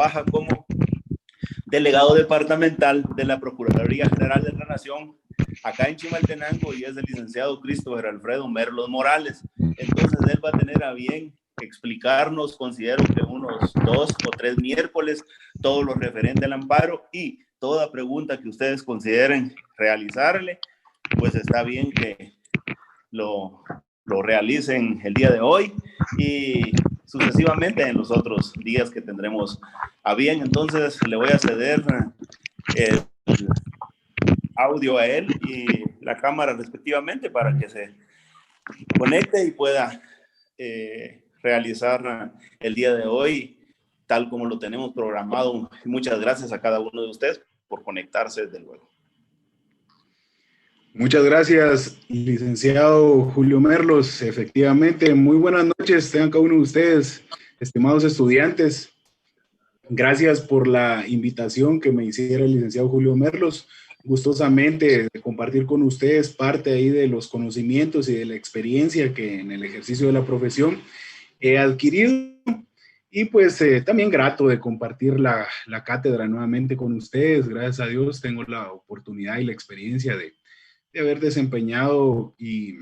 trabaja como delegado departamental de la Procuraduría General de la Nación acá en Chimaltenango y es el licenciado Christopher Alfredo Merlos Morales. Entonces él va a tener a bien explicarnos, considero que unos 2 o 3 miércoles, todo lo referente al amparo y toda pregunta que ustedes consideren realizarle, pues está bien que lo realicen el día de hoy y sucesivamente en los otros días que tendremos a bien. Entonces le voy a ceder el audio a él y la cámara respectivamente para que se conecte y pueda realizar el día de hoy tal como lo tenemos programado. Muchas gracias a cada uno de ustedes por conectarse desde luego. Muchas gracias, licenciado Julio Merlos. Efectivamente, muy buenas noches tengan cada uno de ustedes, estimados estudiantes. Gracias por la invitación que me hiciera el licenciado Julio Merlos. Gustosamente de compartir con ustedes parte ahí de los conocimientos y de la experiencia que en el ejercicio de la profesión he adquirido. Y pues también grato de compartir la cátedra nuevamente con ustedes. Gracias a Dios tengo la oportunidad y la experiencia de haber desempeñado y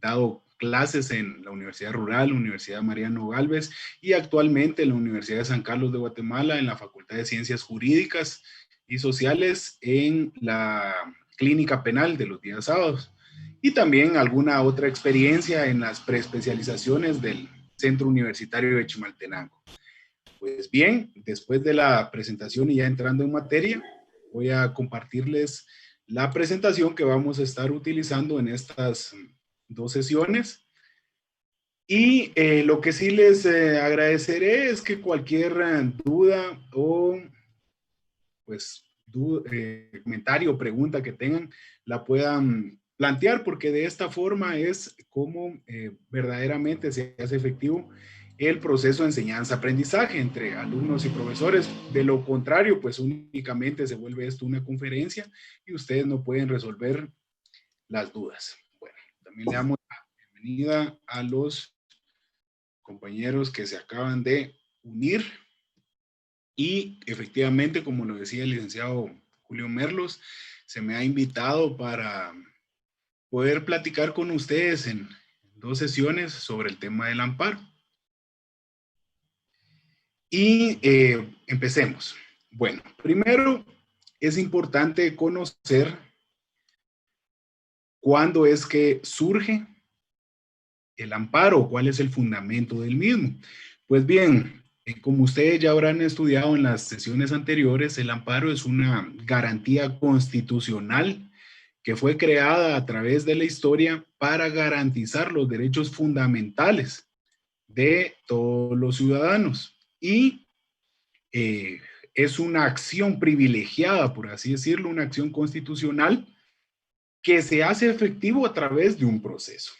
dado clases en la Universidad Rural, la Universidad Mariano Galvez y actualmente en la Universidad de San Carlos de Guatemala en la Facultad de Ciencias Jurídicas y Sociales en la Clínica Penal de los días sábados y también alguna otra experiencia en las preespecializaciones del Centro Universitario de Chimaltenango. Pues bien, después de la presentación y ya entrando en materia, voy a compartirles la presentación que vamos a estar utilizando en estas 2 sesiones. Y lo que sí les agradeceré es que cualquier duda o pues comentario o pregunta que tengan la puedan plantear, porque de esta forma es como verdaderamente se hace efectivo el proceso de enseñanza-aprendizaje entre alumnos y profesores. De lo contrario, pues únicamente se vuelve esto una conferencia y ustedes no pueden resolver las dudas. Bueno, también le damos la bienvenida a los compañeros que se acaban de unir y efectivamente, como lo decía el licenciado Julio Merlos, se me ha invitado para poder platicar con ustedes en 2 sesiones sobre el tema del amparo. Y empecemos. Bueno, primero es importante conocer cuándo es que surge el amparo, cuál es el fundamento del mismo. Pues bien, como ustedes ya habrán estudiado en las sesiones anteriores, el amparo es una garantía constitucional que fue creada a través de la historia para garantizar los derechos fundamentales de todos los ciudadanos. Y es una acción privilegiada, por así decirlo, una acción constitucional que se hace efectivo a través de un proceso.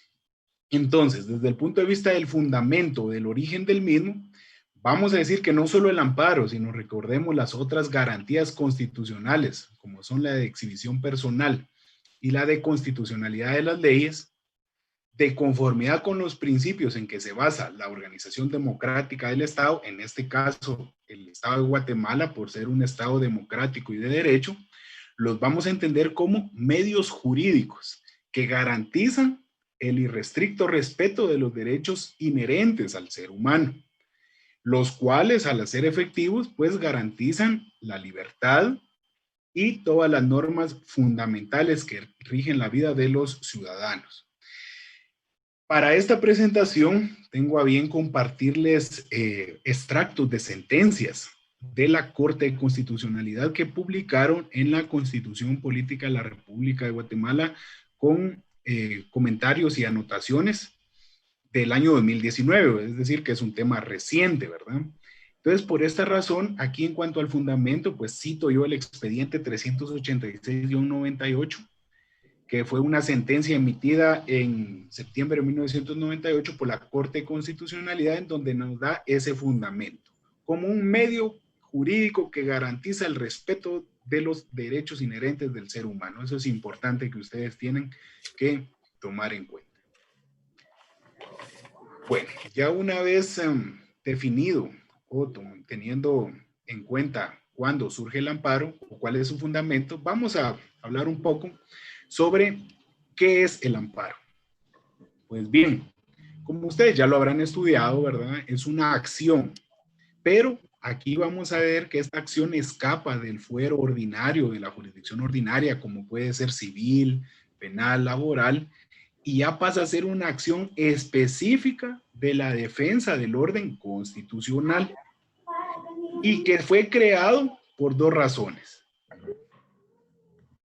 Entonces, desde el punto de vista del fundamento, del origen del mismo, vamos a decir que no solo el amparo, sino recordemos las otras garantías constitucionales, como son la de exhibición personal y la de constitucionalidad de las leyes, de conformidad con los principios en que se basa la organización democrática del Estado, en este caso el Estado de Guatemala, por ser un Estado democrático y de derecho, los vamos a entender como medios jurídicos que garantizan el irrestricto respeto de los derechos inherentes al ser humano, los cuales al ser efectivos pues garantizan la libertad y todas las normas fundamentales que rigen la vida de los ciudadanos. Para esta presentación tengo a bien compartirles extractos de sentencias de la Corte de Constitucionalidad que publicaron en la Constitución Política de la República de Guatemala con comentarios y anotaciones del año 2019, es decir, que es un tema reciente, ¿verdad? Entonces, por esta razón, aquí en cuanto al fundamento, pues cito yo el expediente 386-98, que fue una sentencia emitida en septiembre de 1998 por la Corte de Constitucionalidad, en donde nos da ese fundamento, como un medio jurídico que garantiza el respeto de los derechos inherentes del ser humano. Eso es importante que ustedes tienen que tomar en cuenta. Bueno, ya una vez definido o teniendo en cuenta cuándo surge el amparo o cuál es su fundamento, vamos a hablar un poco sobre qué es el amparo. Pues bien, como ustedes ya lo habrán estudiado, ¿verdad? Es una acción, pero aquí vamos a ver que esta acción escapa del fuero ordinario, de la jurisdicción ordinaria, como puede ser civil, penal, laboral, y ya pasa a ser una acción específica de la defensa del orden constitucional y que fue creado por dos razones: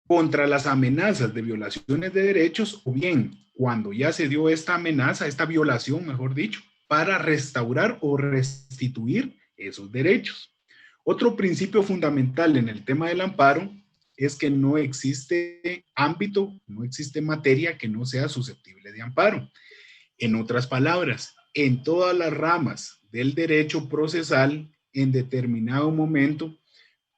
contra las amenazas de violaciones de derechos, o bien cuando ya se dio esta amenaza, esta violación, mejor dicho, para restaurar o restituir esos derechos. Otro principio fundamental en el tema del amparo es que no existe ámbito, no existe materia que no sea susceptible de amparo. En otras palabras, en todas las ramas del derecho procesal, en determinado momento,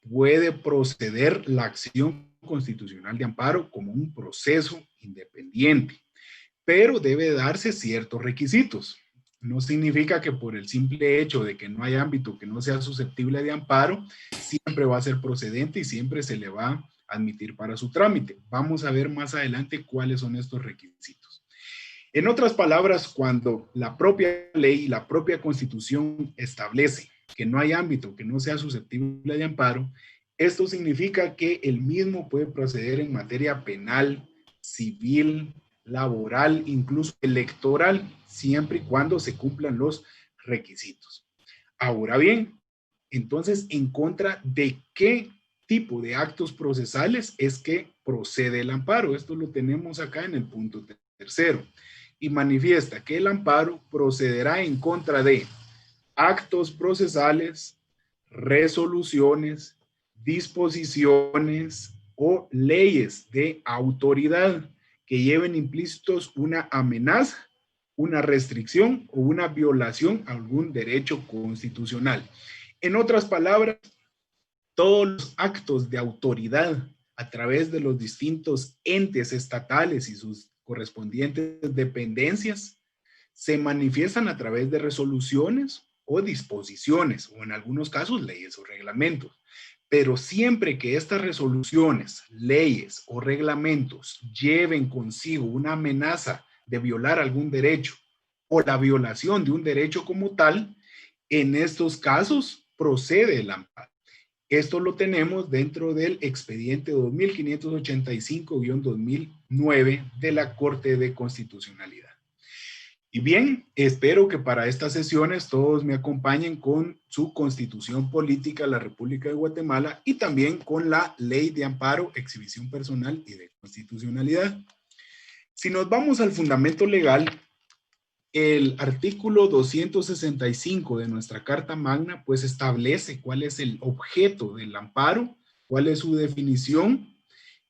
puede proceder la acción constitucional de amparo como un proceso independiente, pero debe darse ciertos requisitos. No significa que por el simple hecho de que no hay ámbito que no sea susceptible de amparo, siempre va a ser procedente y siempre se le va a admitir para su trámite. Vamos a ver más adelante cuáles son estos requisitos. En otras palabras, cuando la propia ley y la propia Constitución establece que no hay ámbito que no sea susceptible de amparo, esto significa que el mismo puede proceder en materia penal, civil, laboral, incluso electoral, siempre y cuando se cumplan los requisitos. Ahora bien, entonces, ¿en contra de qué tipo de actos procesales es que procede el amparo? Esto lo tenemos acá en el punto tercero. Y manifiesta que el amparo procederá en contra de actos procesales, resoluciones, disposiciones o leyes de autoridad que lleven implícitos una amenaza, una restricción o una violación a algún derecho constitucional. En otras palabras, todos los actos de autoridad a través de los distintos entes estatales y sus correspondientes dependencias se manifiestan a través de resoluciones o disposiciones, o en algunos casos leyes o reglamentos. Pero siempre que estas resoluciones, leyes o reglamentos lleven consigo una amenaza de violar algún derecho o la violación de un derecho como tal, en estos casos procede el amparo. Esto lo tenemos dentro del expediente 2585-2009 de la Corte de Constitucionalidad. Y bien, espero que para estas sesiones todos me acompañen con su Constitución Política de la República de Guatemala y también con la Ley de Amparo, Exhibición Personal y de Constitucionalidad. Si nos vamos al fundamento legal, el artículo 265 de nuestra Carta Magna pues establece cuál es el objeto del amparo, cuál es su definición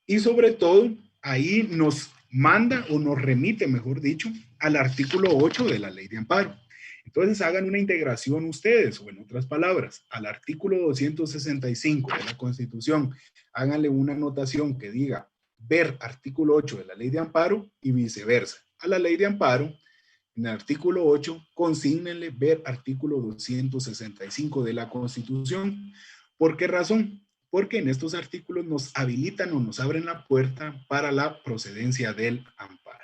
y sobre todo ahí nos manda o nos remite, mejor dicho, al artículo 8 de la Ley de Amparo. Entonces hagan una integración ustedes, o en otras palabras, al artículo 265 de la Constitución, háganle una anotación que diga ver artículo 8 de la Ley de Amparo y viceversa. A la Ley de Amparo, en el artículo 8, consígnenle ver artículo 265 de la Constitución. ¿Por qué razón? Porque en estos artículos nos habilitan o nos abren la puerta para la procedencia del amparo.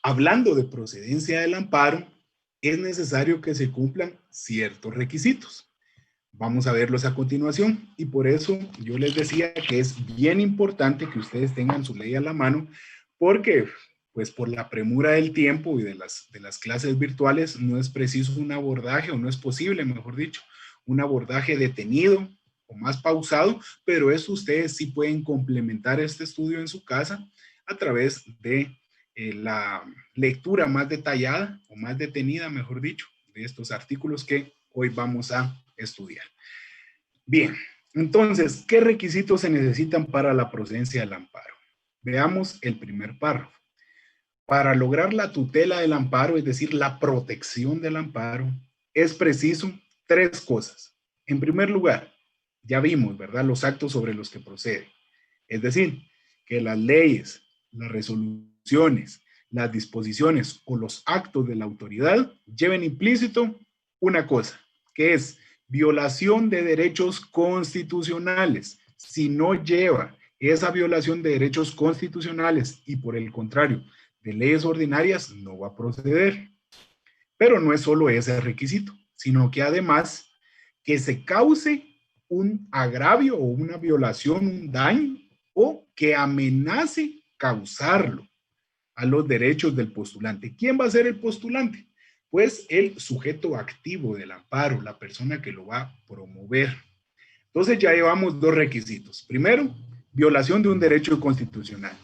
Hablando de procedencia del amparo, es necesario que se cumplan ciertos requisitos. Vamos a verlos a continuación y por eso yo les decía que es bien importante que ustedes tengan su ley a la mano porque pues por la premura del tiempo y de las clases virtuales no es preciso un abordaje o no es posible, mejor dicho, un abordaje detenido o más pausado, pero eso ustedes sí pueden complementar este estudio en su casa a través de la lectura más detallada o más detenida, mejor dicho, de estos artículos que hoy vamos a estudiar. Bien, entonces, ¿qué requisitos se necesitan para la procedencia del amparo? Veamos el primer párrafo. Para lograr la tutela del amparo, es decir, la protección del amparo, es preciso tres cosas. En primer lugar, ya vimos, ¿verdad?, los actos sobre los que procede. Es decir, que las leyes, las resoluciones, las disposiciones o los actos de la autoridad lleven implícito una cosa, que es violación de derechos constitucionales. Si no lleva esa violación de derechos constitucionales y por el contrario, de leyes ordinarias, no va a proceder. Pero no es solo ese requisito, sino que además que se cause un agravio o una violación, un daño, o que amenace causarlo a los derechos del postulante. ¿Quién va a ser el postulante? Pues el sujeto activo del amparo, la persona que lo va a promover. Entonces ya llevamos dos requisitos. Primero, violación de un derecho constitucional.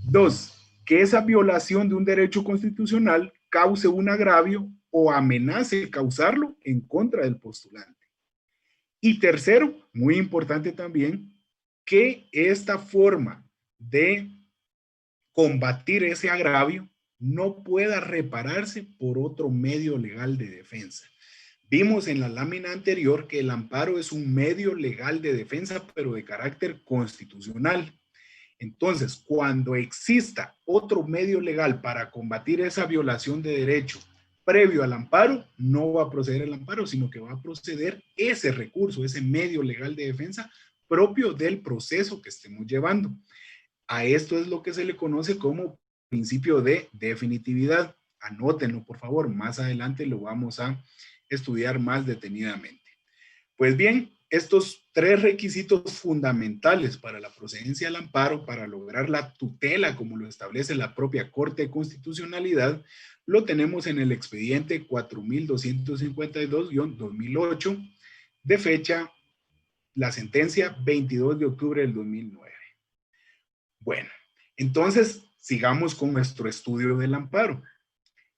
Dos, que esa violación de un derecho constitucional cause un agravio o amenace causarlo en contra del postulante. Y tercero, muy importante también, que esta forma de combatir ese agravio no pueda repararse por otro medio legal de defensa. Vimos en la lámina anterior que el amparo es un medio legal de defensa, pero de carácter constitucional. Entonces, cuando exista otro medio legal para combatir esa violación de derecho previo al amparo, no va a proceder el amparo, sino que va a proceder ese recurso, ese medio legal de defensa propio del proceso que estemos llevando. A esto es lo que se le conoce como principio de definitividad. Anótenlo, por favor, más adelante lo vamos a estudiar más detenidamente. Pues bien, estos tres requisitos fundamentales para la procedencia al amparo, para lograr la tutela como lo establece la propia Corte de Constitucionalidad, lo tenemos en el expediente 4252-2008, de fecha, la sentencia 22 de octubre del 2009. Bueno, entonces sigamos con nuestro estudio del amparo.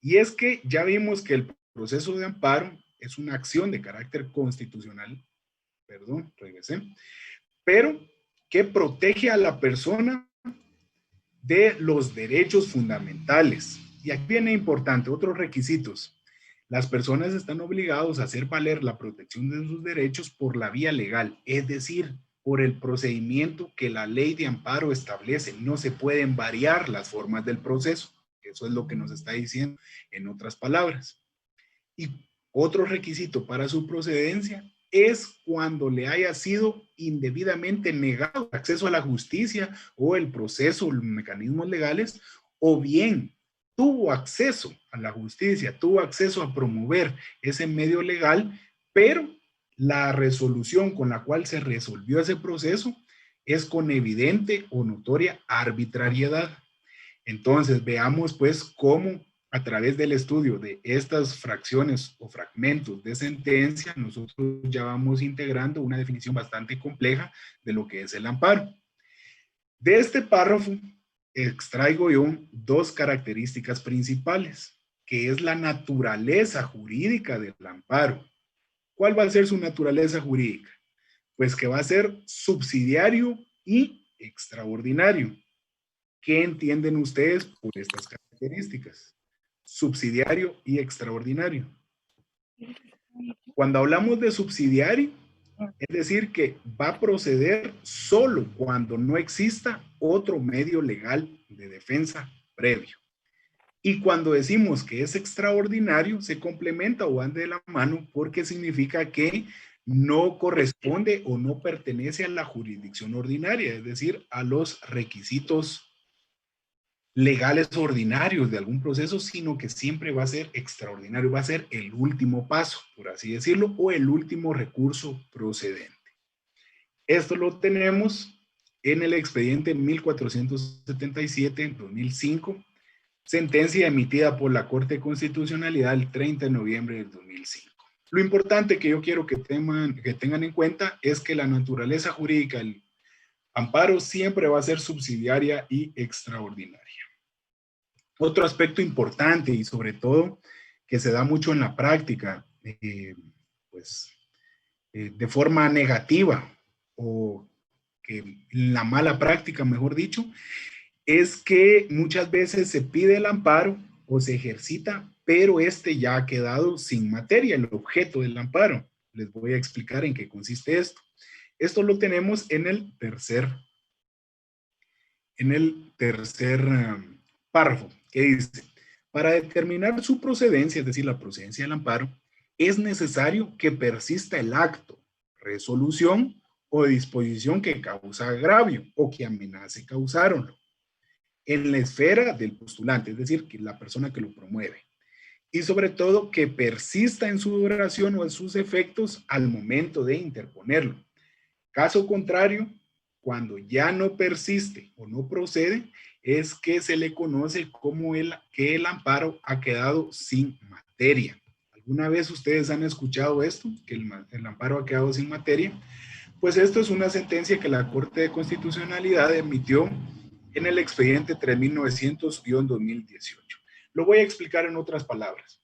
Y es que ya vimos que el proceso de amparo es una acción de carácter constitucional, pero que protege a la persona de los derechos fundamentales. Y aquí viene importante, otros requisitos. Las personas están obligadas a hacer valer la protección de sus derechos por la vía legal, es decir, por el procedimiento que la ley de amparo establece. No se pueden variar las formas del proceso. Eso es lo que nos está diciendo en otras palabras. Y otro requisito para su procedencia es cuando le haya sido indebidamente negado acceso a la justicia o el proceso, los mecanismos legales, o bien tuvo acceso a la justicia, tuvo acceso a promover ese medio legal, pero la resolución con la cual se resolvió ese proceso es con evidente o notoria arbitrariedad. Entonces, veamos pues cómo a través del estudio de estas fracciones o fragmentos de sentencia, nosotros ya vamos integrando una definición bastante compleja de lo que es el amparo. De este párrafo extraigo yo dos características principales, que es la naturaleza jurídica del amparo. ¿Cuál va a ser su naturaleza jurídica? Pues que va a ser subsidiario y extraordinario. ¿Qué entienden ustedes por estas características? Subsidiario y extraordinario. Cuando hablamos de subsidiario, es decir, que va a proceder solo cuando no exista otro medio legal de defensa previo. Y cuando decimos que es extraordinario, se complementa o van de la mano porque significa que no corresponde o no pertenece a la jurisdicción ordinaria, es decir, a los requisitos legales ordinarios de algún proceso, sino que siempre va a ser extraordinario, va a ser el último paso, por así decirlo, o el último recurso procedente. Esto lo tenemos en el expediente 1477-2005, sentencia emitida por la Corte de Constitucionalidad el 30 de noviembre del 2005. Lo importante que yo quiero que tengan en cuenta es que la naturaleza jurídica del amparo siempre va a ser subsidiaria y extraordinaria. Otro aspecto importante y sobre todo que se da mucho en la práctica, de forma negativa o que la mala práctica, mejor dicho, es que muchas veces se pide el amparo o se ejercita, pero este ya ha quedado sin materia, el objeto del amparo. Les voy a explicar en qué consiste esto. Esto lo tenemos en el tercer párrafo, que dice: para determinar su procedencia, es decir, la procedencia del amparo, es necesario que persista el acto, resolución o disposición que causa agravio o que amenace causarlo en la esfera del postulante, es decir, que la persona que lo promueve. Y sobre todo que persista en su duración o en sus efectos al momento de interponerlo. Caso contrario, cuando ya no persiste o no procede, es que se le conoce como que el amparo ha quedado sin materia. ¿Alguna vez ustedes han escuchado esto? Que el amparo ha quedado sin materia. Pues esto es una sentencia que la Corte de Constitucionalidad emitió en el expediente 3900-2018. Lo voy a explicar en otras palabras.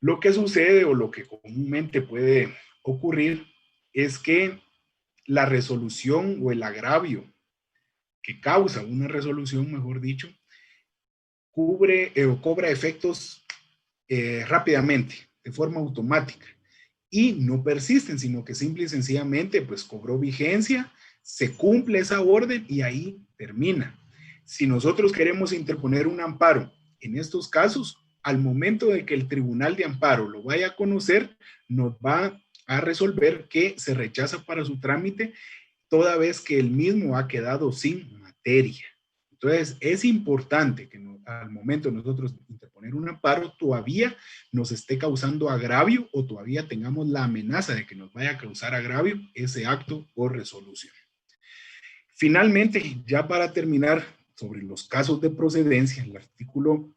Lo que sucede o lo que comúnmente puede ocurrir es que la resolución o el agravio que causa una resolución, mejor dicho, cubre o cobra efectos rápidamente, de forma automática, y no persisten, sino que simple y sencillamente pues cobró vigencia, se cumple esa orden y ahí termina. Si nosotros queremos interponer un amparo en estos casos, al momento de que el tribunal de amparo lo vaya a conocer, nos va a resolver que se rechaza para su trámite toda vez que el mismo ha quedado sin materia. Entonces, es importante que al momento de nosotros interponer un amparo todavía nos esté causando agravio o todavía tengamos la amenaza de que nos vaya a causar agravio ese acto o resolución. Finalmente, ya para terminar, sobre los casos de procedencia, el artículo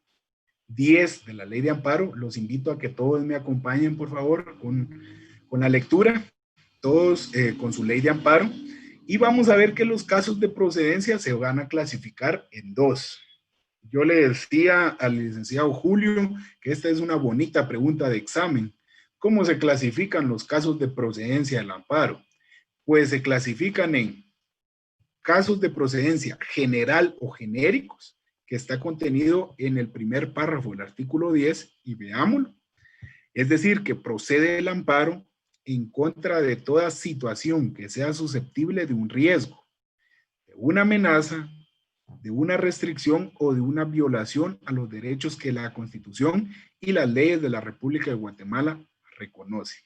10 de la Ley de Amparo, los invito a que todos me acompañen, por favor, con la lectura, todos con su Ley de Amparo. Y vamos a ver que los casos de procedencia se van a clasificar en dos. Yo le decía al licenciado Julio que esta es una bonita pregunta de examen. ¿Cómo se clasifican los casos de procedencia del amparo? Pues se clasifican en casos de procedencia general o genéricos, que está contenido en el primer párrafo del artículo 10, y veámoslo. Es decir, que procede el amparo en contra de toda situación que sea susceptible de un riesgo, de una amenaza, de una restricción o de una violación a los derechos que la Constitución y las leyes de la República de Guatemala reconocen.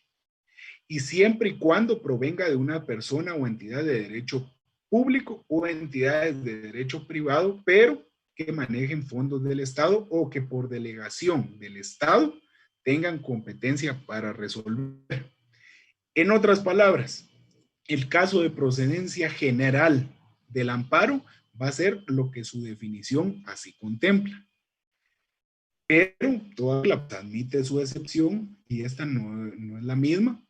Y siempre y cuando provenga de una persona o entidad de derecho público o entidades de derecho privado, pero que manejen fondos del Estado o que por delegación del Estado tengan competencia para resolver. En otras palabras, el caso de procedencia general del amparo va a ser lo que su definición así contempla. Pero todavía admite su excepción y esta no es la misma,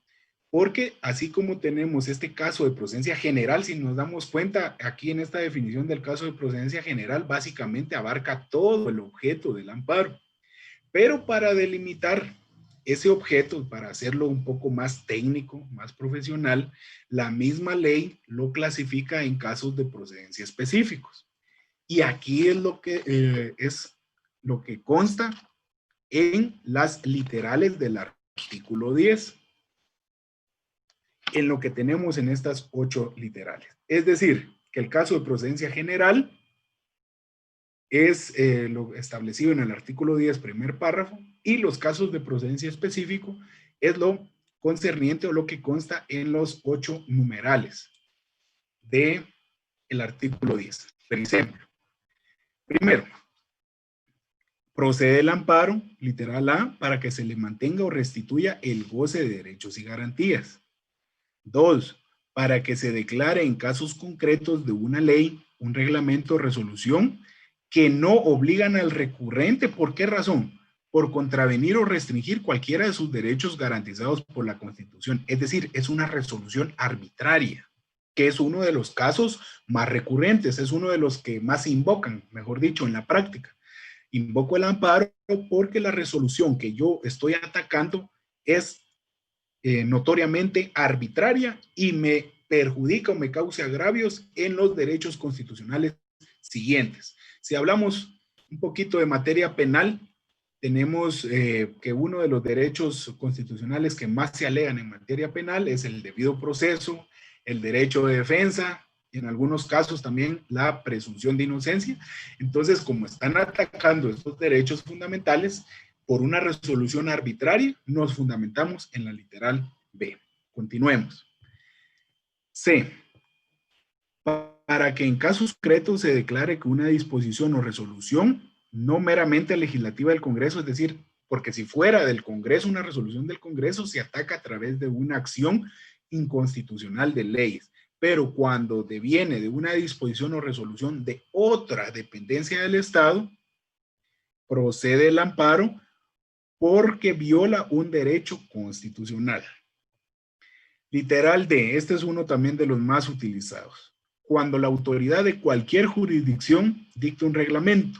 porque así como tenemos este caso de procedencia general, si nos damos cuenta aquí en esta definición del caso de procedencia general, básicamente abarca todo el objeto del amparo. Pero para delimitar ese objeto, para hacerlo un poco más técnico, más profesional, la misma ley lo clasifica en casos de procedencia específicos. Y aquí es lo que consta en las literales del artículo 10, en lo que tenemos en estas 8 literales. Es decir, que el caso de procedencia general es lo establecido en el artículo 10, primer párrafo, y los casos de procedencia específico es lo concerniente o lo que consta en los 8 numerales del artículo 10. Por ejemplo, primero, procede el amparo, literal A, para que se le mantenga o restituya el goce de derechos y garantías. 2, para que se declare en casos concretos de una ley, un reglamento o resolución que no obligan al recurrente. ¿Por qué razón? Por contravenir o restringir cualquiera de sus derechos garantizados por la Constitución. Es decir, es una resolución arbitraria, que es uno de los casos más recurrentes, es uno de los que más se invocan, mejor dicho, en la práctica. Invoco el amparo porque la resolución que yo estoy atacando es notoriamente arbitraria y me perjudica o me causa agravios en los derechos constitucionales siguientes. Si hablamos un poquito de materia penal, tenemos que uno de los derechos constitucionales que más se alegan en materia penal es el debido proceso, el derecho de defensa, en algunos casos también la presunción de inocencia. Entonces, como están atacando estos derechos fundamentales, por una resolución arbitraria, nos fundamentamos en la literal B. Continuemos. C. Para que en casos concretos se declare que una disposición o resolución no meramente legislativa del Congreso, es decir, porque si fuera del Congreso, una resolución del Congreso se ataca a través de una acción inconstitucional de leyes, pero cuando deviene de una disposición o resolución de otra dependencia del Estado, procede el amparo porque viola un derecho constitucional. Literal D, este es uno también de los más utilizados. Cuando la autoridad de cualquier jurisdicción dicta un reglamento,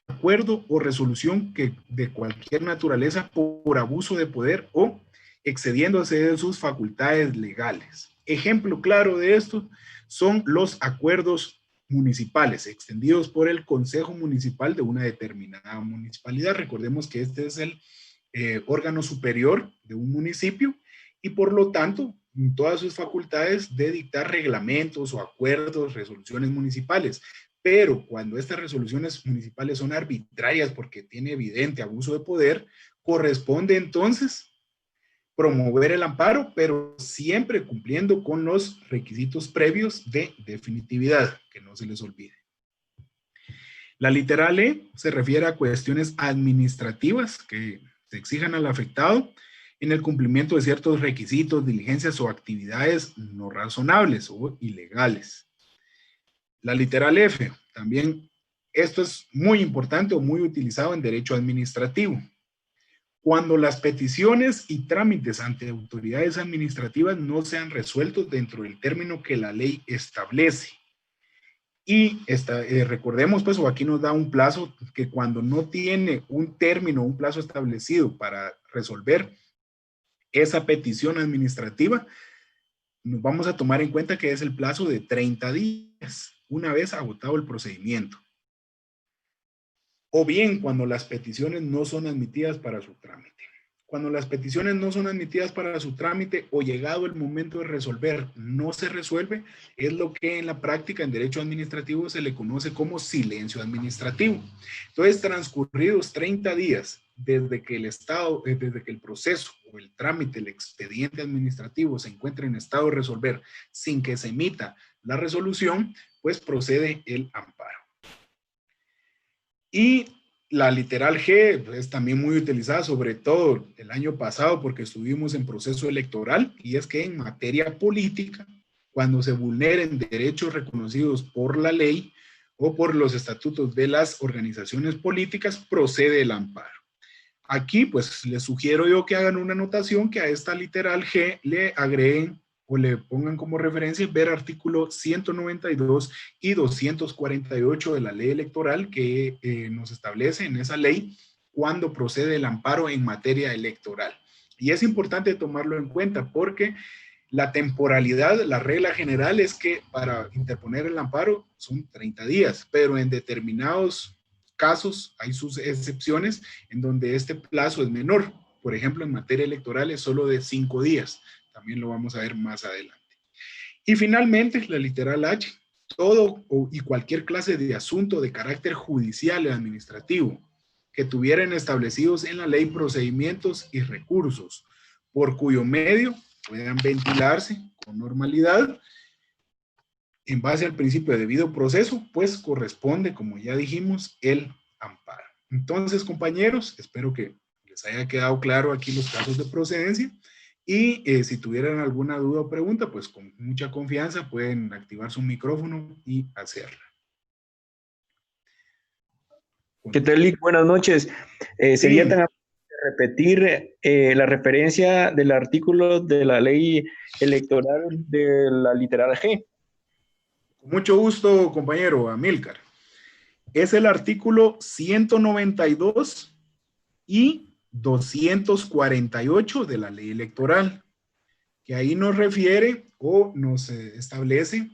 acuerdo o resolución que de cualquier naturaleza por abuso de poder o excediéndose de sus facultades legales. Ejemplo claro de esto son los acuerdos municipales extendidos por el Consejo Municipal de una determinada municipalidad. Recordemos que este es el órgano superior de un municipio y por lo tanto en todas sus facultades de dictar reglamentos o acuerdos, resoluciones municipales. Pero cuando estas resoluciones municipales son arbitrarias porque tiene evidente abuso de poder, corresponde entonces promover el amparo, pero siempre cumpliendo con los requisitos previos de definitividad, que no se les olvide. La literal E se refiere a cuestiones administrativas que se exijan al afectado en el cumplimiento de ciertos requisitos, diligencias o actividades no razonables o ilegales. La literal F, también esto es muy importante o muy utilizado en derecho administrativo. Cuando las peticiones y trámites ante autoridades administrativas no sean resueltos dentro del término que la ley establece. Y recordemos, pues, o aquí nos da un plazo que cuando no tiene un término, un plazo establecido para resolver esa petición administrativa, nos vamos a tomar en cuenta que es el plazo de 30 días, una vez agotado el procedimiento. O bien cuando las peticiones no son admitidas para su trámite. Cuando las peticiones no son admitidas para su trámite o llegado el momento de resolver no se resuelve, es lo que en la práctica en derecho administrativo se le conoce como silencio administrativo. Entonces, transcurridos 30 días desde que el proceso o el trámite, el expediente administrativo se encuentre en estado de resolver sin que se emita la resolución, pues procede el amparo. Y la literal G es también muy utilizada, sobre todo el año pasado, porque estuvimos en proceso electoral, y es que en materia política, cuando se vulneren derechos reconocidos por la ley o por los estatutos de las organizaciones políticas, procede el amparo. Aquí, pues, les sugiero yo que hagan una anotación que a esta literal G le agreguen o le pongan como referencia ver artículo 192 y 248 de la ley electoral que nos establece en esa ley cuando procede el amparo en materia electoral. Y es importante tomarlo en cuenta porque la temporalidad, la regla general es que para interponer el amparo son 30 días, pero en determinados casos hay sus excepciones en donde este plazo es menor. Por ejemplo, en materia electoral es solo de 5 días. También lo vamos a ver más adelante. Y finalmente, la literal H, todo y cualquier clase de asunto de carácter judicial y administrativo que tuvieran establecidos en la ley procedimientos y recursos, por cuyo medio puedan ventilarse con normalidad en base al principio de debido proceso, pues corresponde, como ya dijimos, el amparo. Entonces, compañeros, espero que les haya quedado claro aquí los casos de procedencia. Y si tuvieran alguna duda o pregunta, pues con mucha confianza pueden activar su micrófono y hacerla. ¿Qué tal, Lick? Buenas noches. Sería tan amable repetir la referencia del artículo de la ley electoral de la literal G. Con mucho gusto, compañero Amílcar. Es el artículo 192 y 248 de la ley electoral, que ahí nos refiere o nos establece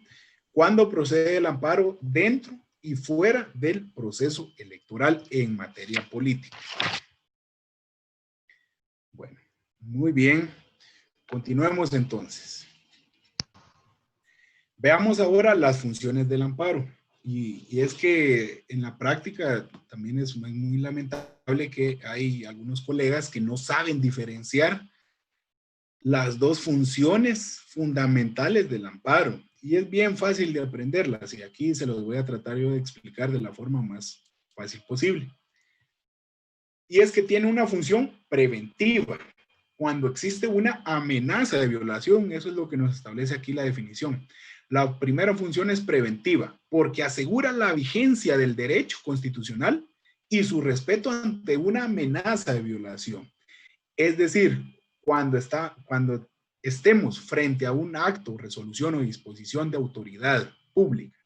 cuándo procede el amparo dentro y fuera del proceso electoral en materia política. Bueno, muy bien. Continuemos entonces. Veamos ahora las funciones del amparo. Y es que en la práctica también es muy lamentable que hay algunos colegas que no saben diferenciar las dos funciones fundamentales del amparo. Y es bien fácil de aprenderlas, y aquí se los voy a tratar yo de explicar de la forma más fácil posible. Y es que tiene una función preventiva. Cuando existe una amenaza de violación, eso es lo que nos establece aquí la definición. La primera función es preventiva, porque asegura la vigencia del derecho constitucional y su respeto ante una amenaza de violación. Es decir, cuando estemos frente a un acto, resolución o disposición de autoridad pública,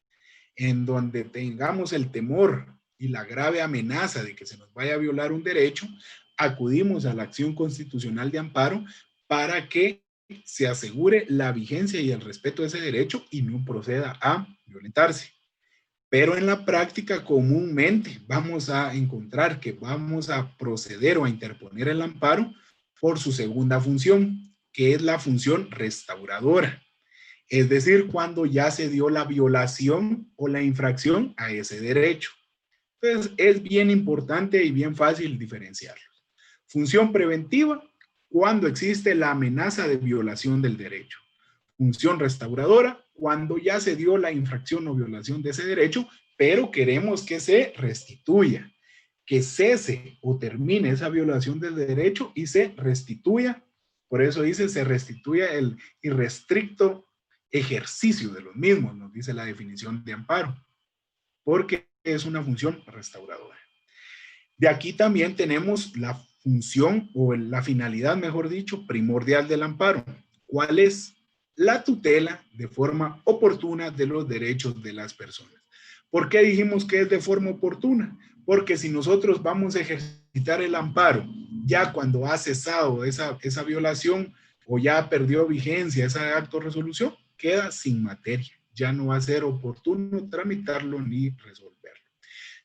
en donde tengamos el temor y la grave amenaza de que se nos vaya a violar un derecho, acudimos a la acción constitucional de amparo para que se asegure la vigencia y el respeto de ese derecho y no proceda a violentarse. Pero en la práctica comúnmente vamos a encontrar que vamos a proceder o a interponer el amparo por su segunda función, que es la función restauradora. Es decir, cuando ya se dio la violación o la infracción a ese derecho. Entonces, es bien importante y bien fácil diferenciarlos. Función preventiva, cuando existe la amenaza de violación del derecho. Función restauradora, cuando ya se dio la infracción o violación de ese derecho, pero queremos que se restituya, que cese o termine esa violación del derecho y se restituya. Por eso dice, se restituya el irrestricto ejercicio de los mismos, nos dice la definición de amparo, porque es una función restauradora. De aquí también tenemos la función o la finalidad, mejor dicho, primordial del amparo. ¿Cuál es? La tutela de forma oportuna de los derechos de las personas. ¿Por qué dijimos que es de forma oportuna? Porque si nosotros vamos a ejercitar el amparo ya cuando ha cesado esa violación o ya perdió vigencia ese acto de resolución, queda sin materia. Ya no va a ser oportuno tramitarlo ni resolverlo.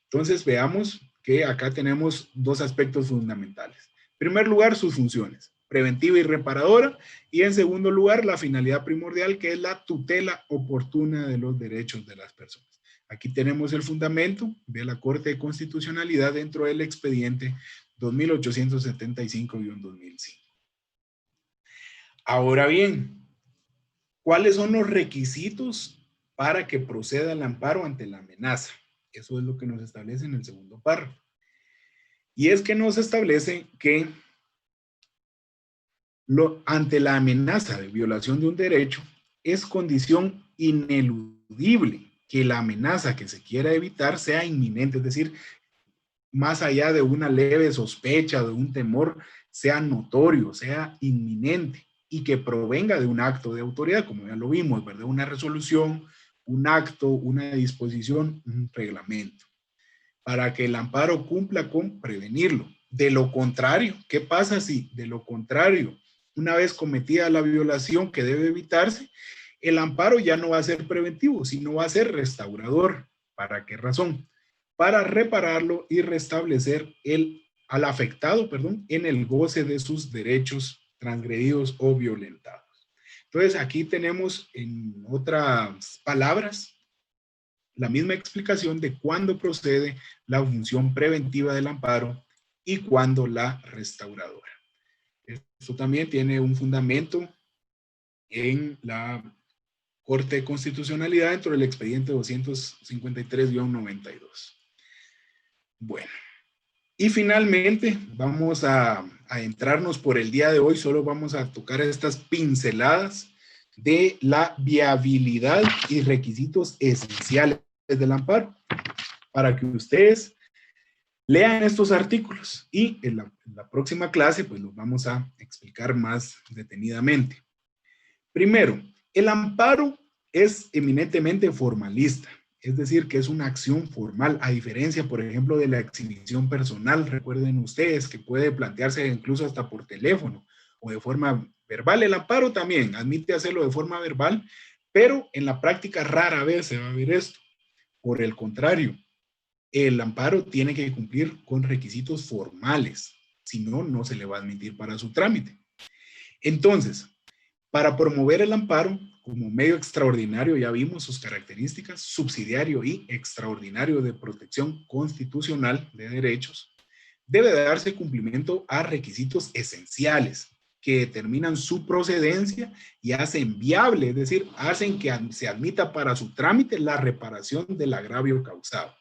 Entonces veamos que acá tenemos dos aspectos fundamentales. En primer lugar, sus funciones, preventiva y reparadora, y en segundo lugar, la finalidad primordial, que es la tutela oportuna de los derechos de las personas. Aquí tenemos el fundamento de la Corte de Constitucionalidad dentro del expediente 2875-2005. Ahora bien, ¿cuáles son los requisitos para que proceda el amparo ante la amenaza? Eso es lo que nos establece en el segundo párrafo. Y es que nos establece que ante la amenaza de violación de un derecho, es condición ineludible que la amenaza que se quiera evitar sea inminente, es decir, más allá de una leve sospecha, de un temor, sea notorio, sea inminente y que provenga de un acto de autoridad, como ya lo vimos, ¿verdad? Una resolución, un acto, una disposición, un reglamento, para que el amparo cumpla con prevenirlo. De lo contrario, ¿qué pasa si de lo contrario, una vez cometida la violación que debe evitarse, el amparo ya no va a ser preventivo, sino va a ser restaurador? ¿Para qué razón? Para repararlo y restablecer al afectado, en el goce de sus derechos transgredidos o violentados. Entonces, aquí tenemos, en otras palabras, la misma explicación de cuándo procede la función preventiva del amparo y cuándo la restauradora. Esto también tiene un fundamento en la Corte de Constitucionalidad dentro del expediente 253-92. Bueno, y finalmente vamos a entrarnos por el día de hoy, solo vamos a tocar estas pinceladas de la viabilidad y requisitos esenciales del amparo, para que ustedes lean estos artículos y en la próxima clase pues los vamos a explicar más detenidamente. Primero, el amparo es eminentemente formalista, es decir, que es una acción formal, a diferencia, por ejemplo, de la exhibición personal. Recuerden ustedes que puede plantearse incluso hasta por teléfono o de forma verbal. El amparo también admite hacerlo de forma verbal, pero en la práctica rara vez se va a ver esto. Por el contrario, el amparo tiene que cumplir con requisitos formales, si no, no se le va a admitir para su trámite. Entonces, para promover el amparo como medio extraordinario, ya vimos sus características, subsidiario y extraordinario de protección constitucional de derechos, debe darse cumplimiento a requisitos esenciales que determinan su procedencia y hacen viable, es decir, hacen que se admita para su trámite la reparación del agravio causado.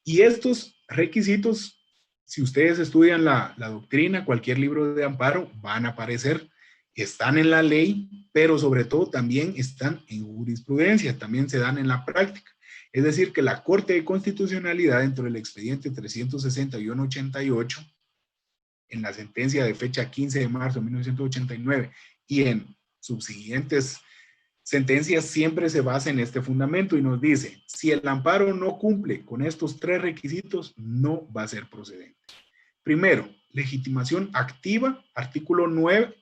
Y estos requisitos, si ustedes estudian la doctrina, cualquier libro de amparo, van a aparecer, están en la ley, pero sobre todo también están en jurisprudencia, también se dan en la práctica. Es decir, que la Corte de Constitucionalidad, dentro del expediente 361-88, en la sentencia de fecha 15 de marzo de 1989 y en subsiguientes sentencias, siempre se basa en este fundamento y nos dice, si el amparo no cumple con estos 3 requisitos, no va a ser procedente. Primero, legitimación activa, artículo 9,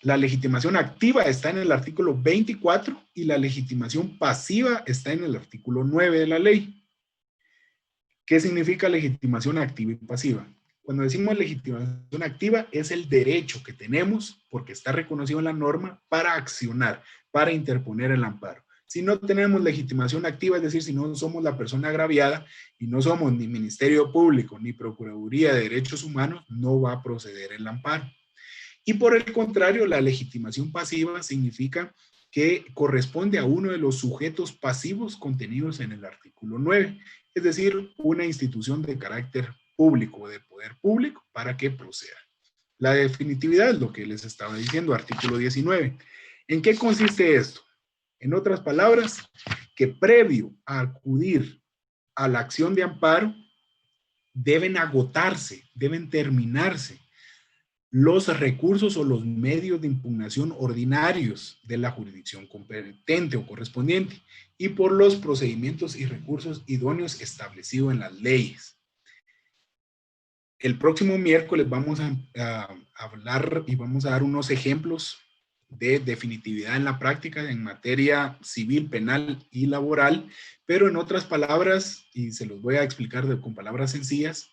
la legitimación activa está en el artículo 24 y la legitimación pasiva está en el artículo 9 de la ley. ¿Qué significa legitimación activa y pasiva? Cuando decimos legitimación activa, es el derecho que tenemos, porque está reconocido en la norma, para accionar, para interponer el amparo. Si no tenemos legitimación activa, es decir, si no somos la persona agraviada y no somos ni Ministerio Público ni Procuraduría de Derechos Humanos, no va a proceder el amparo. Y por el contrario, la legitimación pasiva significa que corresponde a uno de los sujetos pasivos contenidos en el artículo 9, es decir, una institución de carácter público, de poder público, para que proceda. La definitividad es lo que les estaba diciendo, artículo 19. ¿En qué consiste esto? En otras palabras, que previo a acudir a la acción de amparo, deben agotarse, deben terminarse los recursos o los medios de impugnación ordinarios de la jurisdicción competente o correspondiente y por los procedimientos y recursos idóneos establecidos en las leyes. El próximo miércoles vamos a hablar y vamos a dar unos ejemplos de definitividad en la práctica en materia civil, penal y laboral, pero en otras palabras, y se los voy a explicar con palabras sencillas,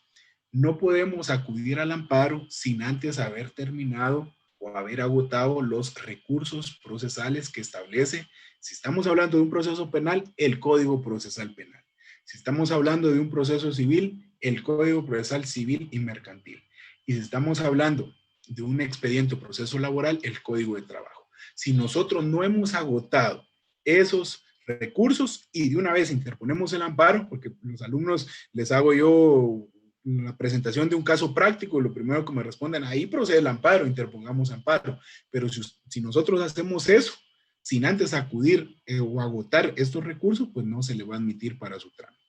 no podemos acudir al amparo sin antes haber terminado o haber agotado los recursos procesales que establece, si estamos hablando de un proceso penal, el Código Procesal Penal. Si estamos hablando de un proceso civil, el Código Procesal Civil y Mercantil. Y si estamos hablando de un expediente o proceso laboral, el Código de Trabajo. Si nosotros no hemos agotado esos recursos y de una vez interponemos el amparo, porque los alumnos les hago yo la presentación de un caso práctico, lo primero que me responden, ahí procede el amparo, interpongamos amparo. Pero si nosotros hacemos eso, sin antes acudir o agotar estos recursos, pues no se le va a admitir para su trámite.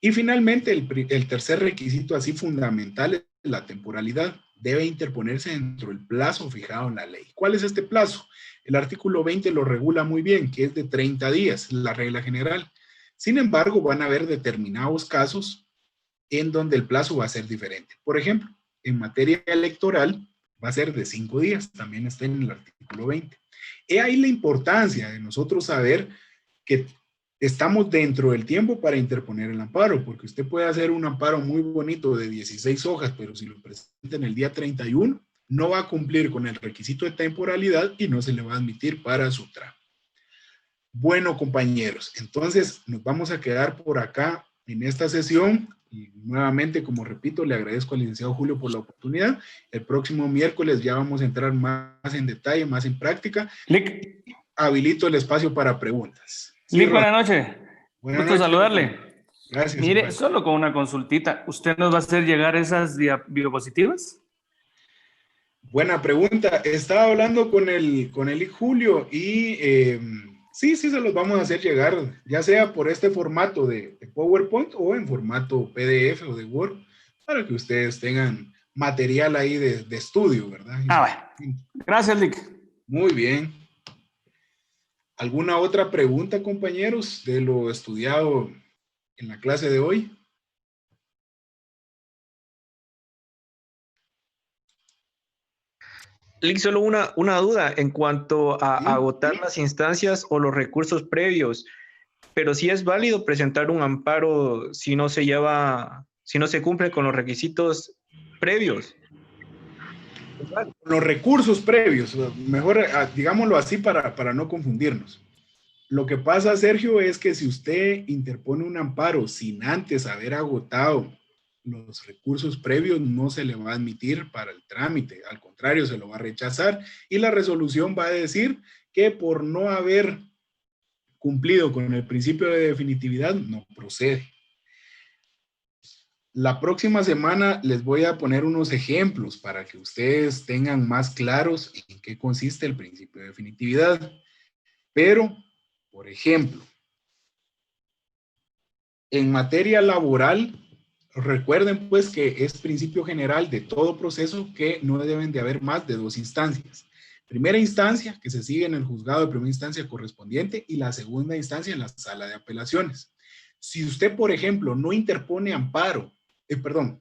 Y finalmente, el tercer requisito así fundamental es la temporalidad. Debe interponerse dentro del plazo fijado en la ley. ¿Cuál es este plazo? El artículo 20 lo regula muy bien, que es de 30 días, la regla general. Sin embargo, van a haber determinados casos en donde el plazo va a ser diferente. Por ejemplo, en materia electoral va a ser de 5 días, también está en el artículo 20. He ahí la importancia de nosotros saber que estamos dentro del tiempo para interponer el amparo, porque usted puede hacer un amparo muy bonito de 16 hojas, pero si lo presenta en el día 31, no va a cumplir con el requisito de temporalidad y no se le va a admitir para su trámite. Bueno, compañeros, entonces nos vamos a quedar por acá en esta sesión. Y nuevamente, como repito, le agradezco al licenciado Julio por la oportunidad. El próximo miércoles ya vamos a entrar más en detalle, más en práctica. Lic. Habilito el espacio para preguntas. Lic, buenas noches. Buenas Gusto noches. saludarle. Gracias. Mire, igual. solo con una consultita. ¿Usted nos va a hacer llegar esas diapositivas? Buena pregunta. Estaba hablando con el Julio y sí, se los vamos a hacer llegar, ya sea por este formato de PowerPoint o en formato PDF o de Word, para que ustedes tengan material ahí de estudio, ¿verdad? Bueno. Gracias, Lic. Muy bien. ¿Alguna otra pregunta, compañeros, de lo estudiado en la clase de hoy? Lic, solo una duda en cuanto a agotar las instancias o los recursos previos, pero sí es válido presentar un amparo si no se cumple con los requisitos previos. Los recursos previos, mejor digámoslo así para no confundirnos. Lo que pasa, Sergio, es que si usted interpone un amparo sin antes haber agotado los recursos previos, no se le va a admitir para el trámite. Al contrario, se lo va a rechazar y la resolución va a decir que por no haber cumplido con el principio de definitividad, no procede. La próxima semana les voy a poner unos ejemplos para que ustedes tengan más claros en qué consiste el principio de definitividad. Pero, por ejemplo, en materia laboral, recuerden pues que es principio general de todo proceso que no deben de haber más de 2 instancias. Primera instancia, que se sigue en el juzgado de primera instancia correspondiente, y la segunda instancia en la sala de apelaciones. Si usted, por ejemplo, no interpone amparo,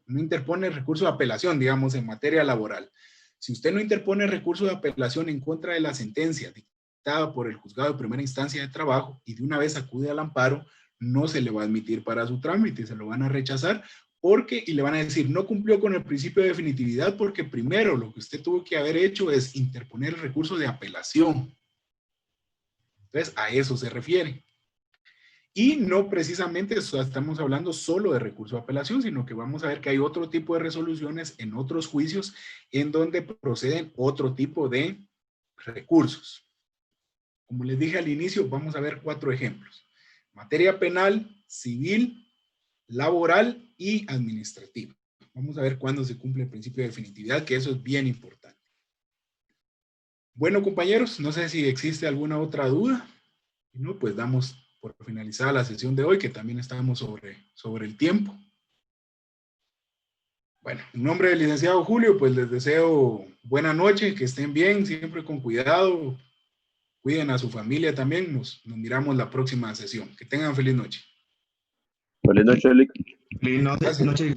no interpone recurso de apelación, digamos, en materia laboral. Si usted no interpone recurso de apelación en contra de la sentencia dictada por el juzgado de primera instancia de trabajo y de una vez acude al amparo, no se le va a admitir para su trámite, se lo van a rechazar y le van a decir, no cumplió con el principio de definitividad porque primero lo que usted tuvo que haber hecho es interponer el recurso de apelación. Entonces, a eso se refiere. Y no precisamente estamos hablando solo de recurso de apelación, sino que vamos a ver que hay otro tipo de resoluciones en otros juicios en donde proceden otro tipo de recursos. Como les dije al inicio, vamos a ver 4 ejemplos. Materia penal, civil, laboral y administrativa. Vamos a ver cuándo se cumple el principio de definitividad, que eso es bien importante. Bueno, compañeros, no sé si existe alguna otra duda. Si no, pues damos por finalizada la sesión de hoy, que también estamos sobre el tiempo. Bueno, en nombre del licenciado Julio, pues les deseo buena noche, que estén bien, siempre con cuidado. Cuiden a su familia también. Nos miramos la próxima sesión. Que tengan feliz noche. Feliz noche, Eric. Feliz noche.